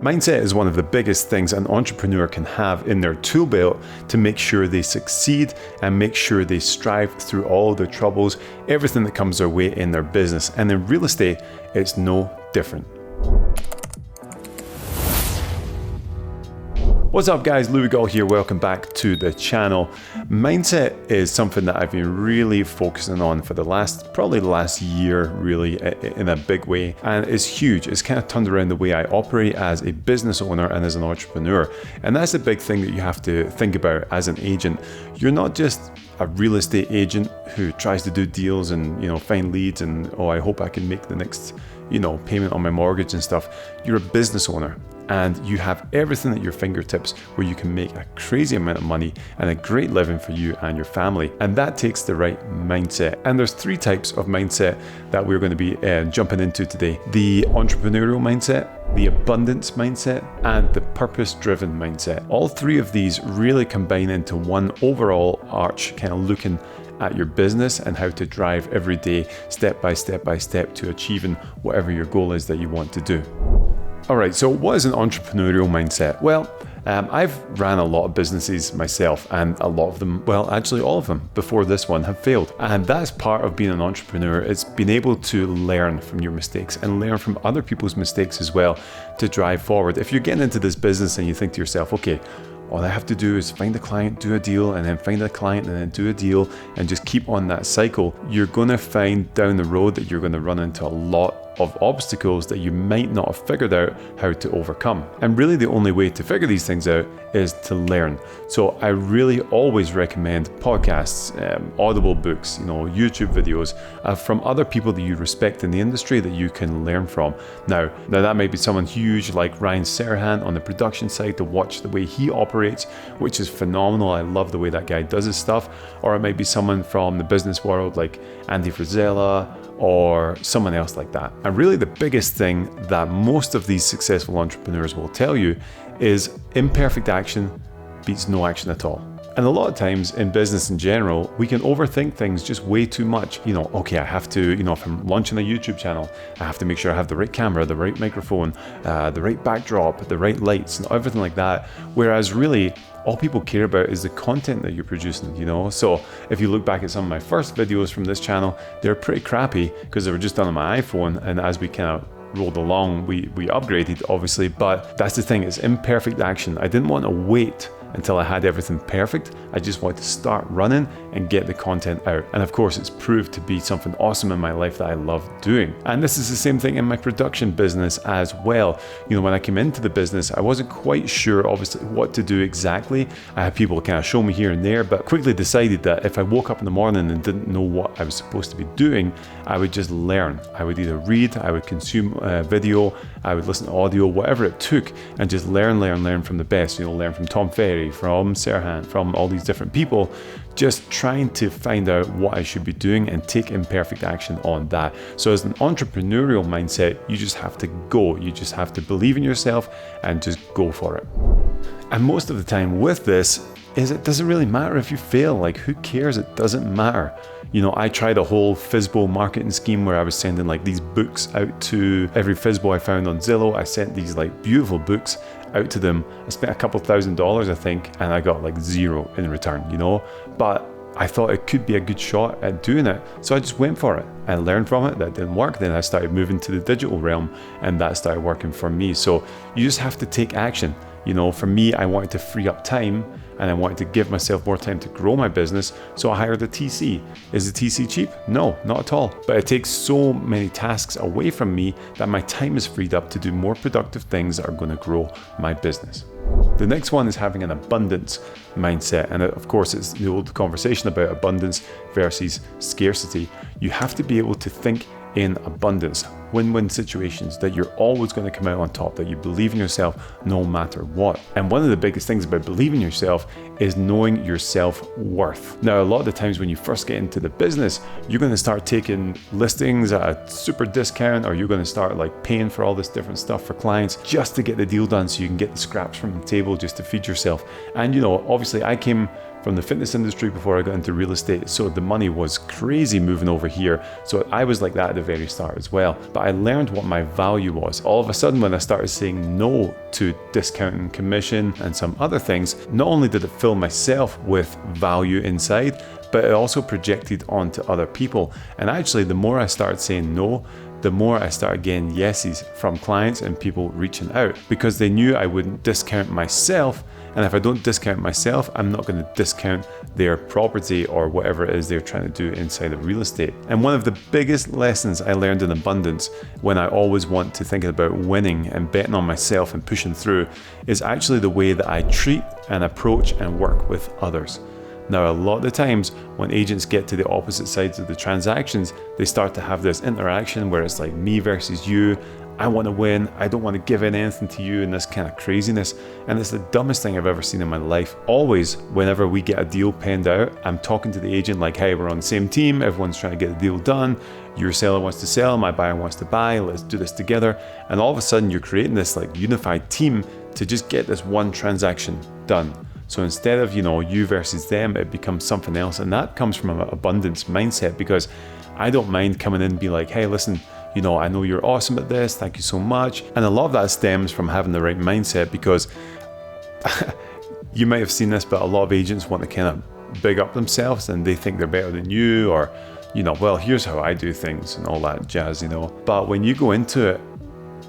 Mindset is one of the biggest things an entrepreneur can have in their tool belt to make sure they succeed and make sure they strive through all the troubles, everything that comes their way in their business. And in real estate, it's no different. What's up guys, Louis Gall here, welcome back to the channel. Mindset is something that I've been really focusing on for probably the last year really in a big way, and it's huge. It's kind of turned around the way I operate as a business owner and as an entrepreneur, and that's the big thing that you have to think about as an agent. You're not just a real estate agent who tries to do deals and find leads and I hope I can make the next payment on my mortgage and stuff. You're a business owner. And you have everything at your fingertips where you can make a crazy amount of money and a great living for you and your family. And that takes the right mindset. And there's 3 types of mindset that we're going to be jumping into today. The entrepreneurial mindset, the abundance mindset, and the purpose-driven mindset. All 3 of these really combine into one overall arch, kind of looking at your business and how to drive every day, step by step to achieving whatever your goal is that you want to do. All right, so what is an entrepreneurial mindset? Well, I've ran a lot of businesses myself, and a lot of them, well, actually all of them before this one have failed. And that's part of being an entrepreneur. It's being able to learn from your mistakes and learn from other people's mistakes as well to drive forward. If you're getting into this business and you think to yourself, okay, all I have to do is find a client, do a deal, and then find a client and then do a deal and just keep on that cycle, you're gonna find down the road that you're gonna run into a lot of obstacles that you might not have figured out how to overcome. And really the only way to figure these things out is to learn. So I really always recommend podcasts, audible books, YouTube videos from other people that you respect in the industry that you can learn from. Now that might be someone huge like Ryan Serhant on the production side to watch the way he operates, which is phenomenal. I love the way that guy does his stuff. Or it might be someone from the business world like Andy Frisella or someone else like that. And really the biggest thing that most of these successful entrepreneurs will tell you is imperfect action beats no action at all. And a lot of times in business in general, we can overthink things just way too much. Okay, I have to, if I'm launching a YouTube channel, I have to make sure I have the right camera, the right microphone, the right backdrop, the right lights and everything like that. Whereas really, all people care about is the content that you're producing, So if you look back at some of my first videos from this channel, they're pretty crappy because they were just done on my iPhone. And as we kind of rolled along, we upgraded obviously, but that's the thing, it's imperfect action. I didn't want to wait until I had everything perfect. I just wanted to start running and get the content out. And of course, it's proved to be something awesome in my life that I love doing. And this is the same thing in my production business as well. When I came into the business, I wasn't quite sure, obviously, what to do exactly. I had people kind of show me here and there, but quickly decided that if I woke up in the morning and didn't know what I was supposed to be doing, I would just learn. I would either read, I would consume video, I would listen to audio, whatever it took, and just learn from the best. Learn from Tom Ferry, from Serhant, from all these different people, just trying to find out what I should be doing and take imperfect action on that. So as an entrepreneurial mindset, you just have to go. You just have to believe in yourself and just go for it. And most of the time with this is it doesn't really matter if you fail. Like, who cares? It doesn't matter. I tried a whole FSBO marketing scheme where I was sending like these books out to every FSBO I found on Zillow. I sent these like beautiful books out to them. I spent a couple $1,000s, I think, and I got like 0 in return, but I thought it could be a good shot at doing it. So I just went for it. I learned from it. That didn't work. Then I started moving to the digital realm and that started working for me. So you just have to take action. For me, I wanted to free up time and I wanted to give myself more time to grow my business. So I hired a TC. Is the TC cheap? No, not at all. But it takes so many tasks away from me that my time is freed up to do more productive things that are going to grow my business. The next one is having an abundance mindset. And of course, it's the old conversation about abundance versus scarcity. You have to be able to think in abundance, win-win situations, that you're always going to come out on top, that you believe in yourself no matter what. And one of the biggest things about believing in yourself is knowing your self-worth. Now, a lot of the times when you first get into the business, you're going to start taking listings at a super discount, or you're going to start like paying for all this different stuff for clients just to get the deal done so you can get the scraps from the table just to feed yourself. And obviously I came from the fitness industry before I got into real estate. So the money was crazy moving over here. So I was like that at the very start as well. But I learned what my value was. All of a sudden, when I started saying no to discounting commission and some other things, not only did it fill myself with value inside, but it also projected onto other people. And actually, the more I started saying no, the more I started getting yeses from clients and people reaching out, because they knew I wouldn't discount myself. And if I don't discount myself, I'm not going to discount their property or whatever it is they're trying to do inside of real estate. And one of the biggest lessons I learned in abundance, when I always want to think about winning and betting on myself and pushing through, is actually the way that I treat and approach and work with others. Now, a lot of the times when agents get to the opposite sides of the transactions, they start to have this interaction where it's like me versus you. I want to win. I don't want to give in anything to you, and this kind of craziness. And it's the dumbest thing I've ever seen in my life. Always, whenever we get a deal penned out, I'm talking to the agent like, hey, we're on the same team. Everyone's trying to get the deal done. Your seller wants to sell. My buyer wants to buy. Let's do this together. And all of a sudden, you're creating this like unified team to just get this one transaction done. So instead of, you versus them, it becomes something else. And that comes from an abundance mindset, because I don't mind coming in and be like, hey, listen, I know you're awesome at this. Thank you so much. And a lot of that stems from having the right mindset, because you might have seen this, but a lot of agents want to kind of big up themselves and they think they're better than you, or, well, here's how I do things and all that jazz, But when you go into it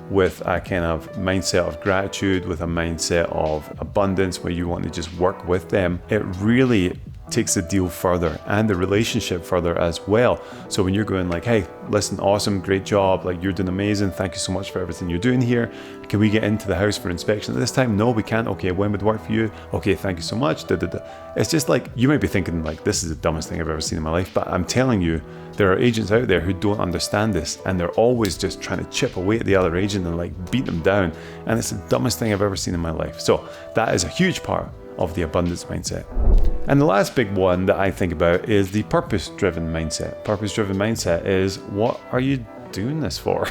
with a kind of mindset of gratitude, with a mindset of abundance, where you want to just work with them, it really takes the deal further and the relationship further as well. So when you're going like, hey, listen, awesome, great job, like you're doing amazing, thank you so much for everything you're doing here. Can we get into the house for inspection at this time? No, we can't. Okay, when would work for you? Okay, thank you so much. It's just like, you might be thinking like, this is the dumbest thing I've ever seen in my life, but I'm telling you, there are agents out there who don't understand this, and they're always just trying to chip away at the other agent and like beat them down. And it's the dumbest thing I've ever seen in my life. So that is a huge part of the abundance mindset. And the last big one that I think about is the purpose-driven mindset. Purpose-driven mindset is, what are you doing this for?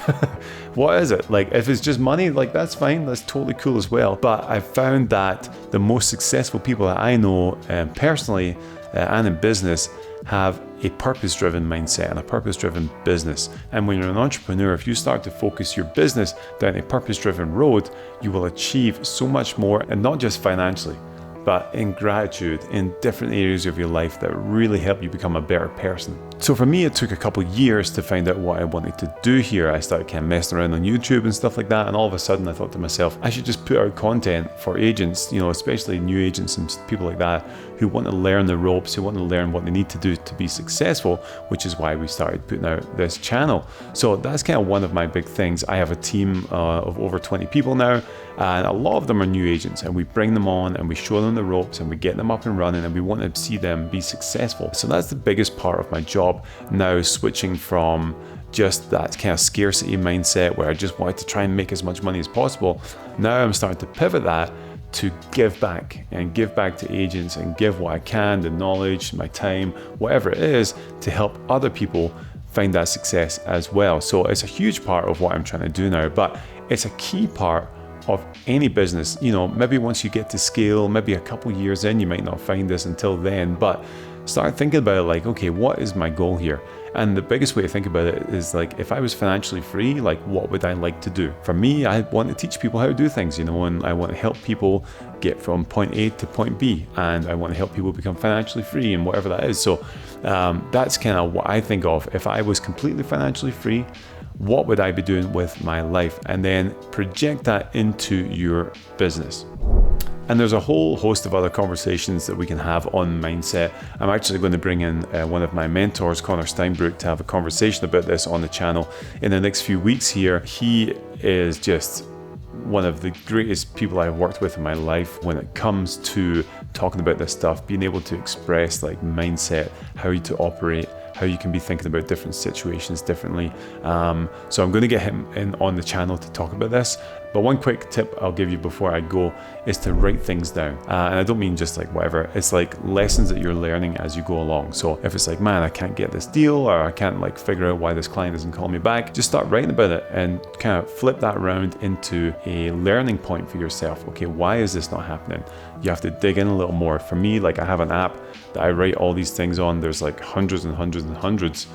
What is it? Like, if it's just money, like that's fine, that's totally cool as well. But I've found that the most successful people that I know personally and in business have a purpose-driven mindset and a purpose-driven business. And when you're an entrepreneur, if you start to focus your business down a purpose-driven road, you will achieve so much more, and not just financially, but in gratitude, in different areas of your life that really help you become a better person. So for me, it took a couple of years to find out what I wanted to do here. I started kind of messing around on YouTube and stuff like that. And all of a sudden I thought to myself, I should just put out content for agents, especially new agents and people like that who want to learn the ropes, who want to learn what they need to do to be successful, which is why we started putting out this channel. So that's kind of one of my big things. I have a team of over 20 people now, and a lot of them are new agents, and we bring them on and we show them the ropes and we get them up and running, and we want to see them be successful. So that's the biggest part of my job now, switching from just that kind of scarcity mindset where I just wanted to try and make as much money as possible. Now I'm starting to pivot that to give back to agents and give what I can, the knowledge, my time, whatever it is, to help other people find that success as well. So it's a huge part of what I'm trying to do now, but it's a key part of any business. Maybe once you get to scale, maybe a couple years in, you might not find this until then, but start thinking about it like, okay, what is my goal here? And the biggest way to think about it is like, if I was financially free, like what would I like to do? For me, I want to teach people how to do things, and I want to help people get from point A to point B, and I want to help people become financially free and whatever that is. So that's kind of what I think of. If I was completely financially free, what would I be doing with my life? And then project that into your business. And there's a whole host of other conversations that we can have on mindset. I'm actually going to bring in one of my mentors, Connor Steinbrook, to have a conversation about this on the channel in the next few weeks here. He is just one of the greatest people I've worked with in my life when it comes to talking about this stuff, being able to express like mindset, how you to operate, how you can be thinking about different situations differently. So I'm going to get him in on the channel to talk about this. But one quick tip I'll give you before I go is to write things down. And I don't mean just like whatever, it's like lessons that you're learning as you go along. So if it's like, man, I can't get this deal, or I can't like figure out why this client doesn't call me back, just start writing about it and kind of flip that around into a learning point for yourself. Okay, why is this not happening? You have to dig in a little more. For me, like I have an app that I write all these things on. There's like hundreds and hundreds and hundreds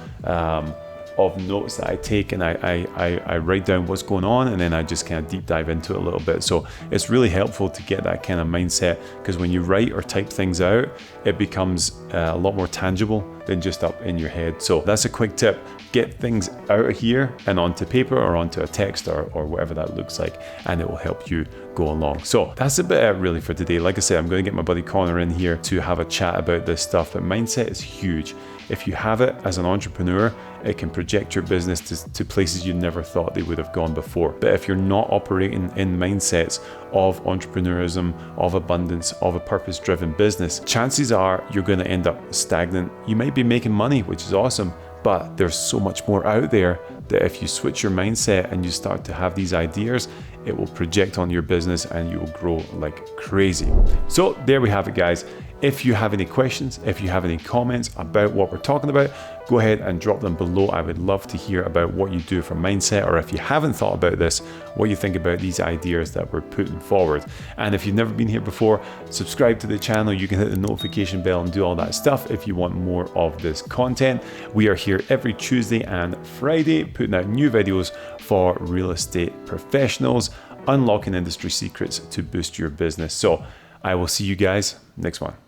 of notes that I take, and I write down what's going on, and then I just kind of deep dive into it a little bit. So it's really helpful to get that kind of mindset, because when you write or type things out, it becomes a lot more tangible than just up in your head. So that's a quick tip. Get things out of here and onto paper or onto a text or whatever that looks like, and it will help you go along. So that's a bit really for today. Like I said, I'm going to get my buddy Connor in here to have a chat about this stuff, but mindset is huge. If you have it as an entrepreneur, it can project your business to places you never thought they would have gone before. But if you're not operating in mindsets of entrepreneurism, of abundance, of a purpose-driven business, chances are you're going to end up stagnant. You might be making money, which is awesome, but there's so much more out there that if you switch your mindset and you start to have these ideas, it will project on your business and you will grow like crazy. So there we have it, guys. If you have any questions, if you have any comments about what we're talking about, go ahead and drop them below. I would love to hear about what you do for mindset, or if you haven't thought about this, what you think about these ideas that we're putting forward. And if you've never been here before, subscribe to the channel. You can hit the notification bell and do all that stuff if you want more of this content. We are here every Tuesday and Friday putting out new videos for real estate professionals, unlocking industry secrets to boost your business. So I will see you guys next one.